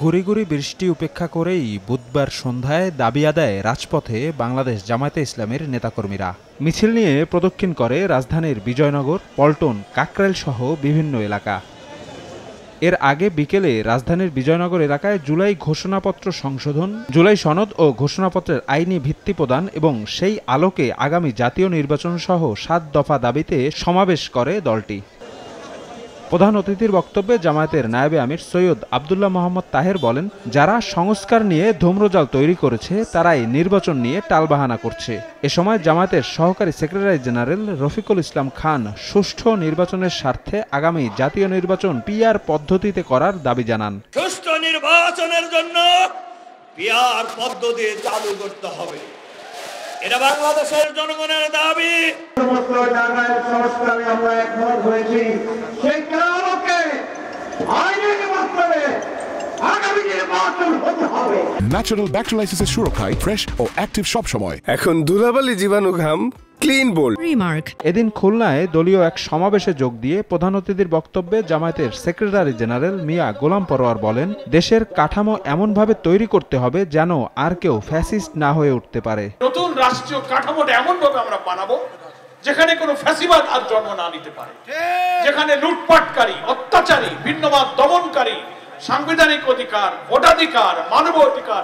গুড়ি গুড়ি বৃষ্টি উপেক্ষা করেই বুধবার সন্ধ্যায় দাবি আদায়ে রাজপথে বাংলাদেশ জামায়াতে ইসলামীর নেতাকর্মীরা। মিছিল নিয়ে প্রদক্ষিণ করে রাজধানীর বিজয়নগর, পল্টন, কাকরাইল সহ বিভিন্ন এলাকা। এর আগে বিকেলে রাজধানীর বিজয়নগর এলাকায় জুলাই ঘোষণাপত্র সংশোধন, জুলাই সনদ ও ঘোষণাপত্রের আইনি ভিত্তি প্রদান এবং সেই আলোকে আগামী জাতীয় নির্বাচন সহ ৭ দফা দাবিতে সমাবেশ করে দলটি। প্রধান অতিথির বক্তব্যে জামায়াতের নায়েবে আমির সৈয়দ আব্দুল্লাহ মোহাম্মদ তাহের বলেন, যারা সংস্কার নিয়ে ধূম্রজাল তৈরি করেছে তারাই নির্বাচন নিয়ে টালবাহানা করছে। এ সময় জামায়াতের সহকারী সেক্রেটারি জেনারেল রফিকুল ইসলাম খান সুষ্ঠু নির্বাচনের স্বার্থে আগামী জাতীয় নির্বাচন পিআর পদ্ধতিতে করার দাবি জানান। সুষ্ঠু নির্বাচনের জন্য পিআর পদ্ধতি চালু করতে হবে, এটা বাংলাদেশের জনগণের দাবি। সমস্ত জায়গায় সংস্কারে আমরা একমত হয়েছি, সেই কারণকে আইনের মাধ্যমে আগামী নির্বাচন হতে হবে। ন্যাচারাল ব্যাকটেরিয়ালাইসিসের সুরক্ষায় ফ্রেশ ও অ্যাক্টিভ সব সময়। এখন ধুলাবালি জীবাণু ঘাম ক্লিন বোল্ড রিমার্ক। এদিন খুলনায় দলীয় এক সমাবেশে যোগ দিয়ে প্রধান অতিথির বক্তব্যে জামায়াতের সেক্রেটারি জেনারেল মিয়া গোলাম পরোয়ার বলেন, দেশের কাঠামো এমনভাবে তৈরি করতে হবে যেন আর কেউ ফ্যাসিস্ট না হয়ে উঠতে পারে। নতুন রাষ্ট্রীয় কাঠামোটা এমনভাবে আমরা বানাবো যেখানে কোনো ফ্যাসিবাদ আর জন্ম না নিতে পারে, যেখানে লুটপাটকারী, অত্যাচারী, ভিন্নবাদ দমনকারী, সাংবিধানিক অধিকার, ভোটাধিকার, মানব অধিকার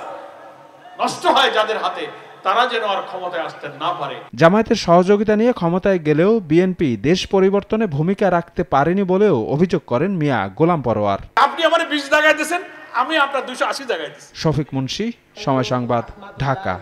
নষ্ট হয় যাদের হাতে, তারা যেন আর ক্ষমতায় আসতে না পারে। জামায়াতের সহযোগিতা নিয়ে ক্ষমতায় গেলেও বিএনপি দেশ পরিবর্তনে ভূমিকা রাখতে পারেনি বলেও অভিযোগ করেন মিয়া গোলাম পরোয়ার। আপনি আমার 20 জায়গায় দিয়েছেন, আমি আপনার 280 জায়গায় দিয়েছি। শফিক মুন্সি, সময় সংবাদ, ঢাকা।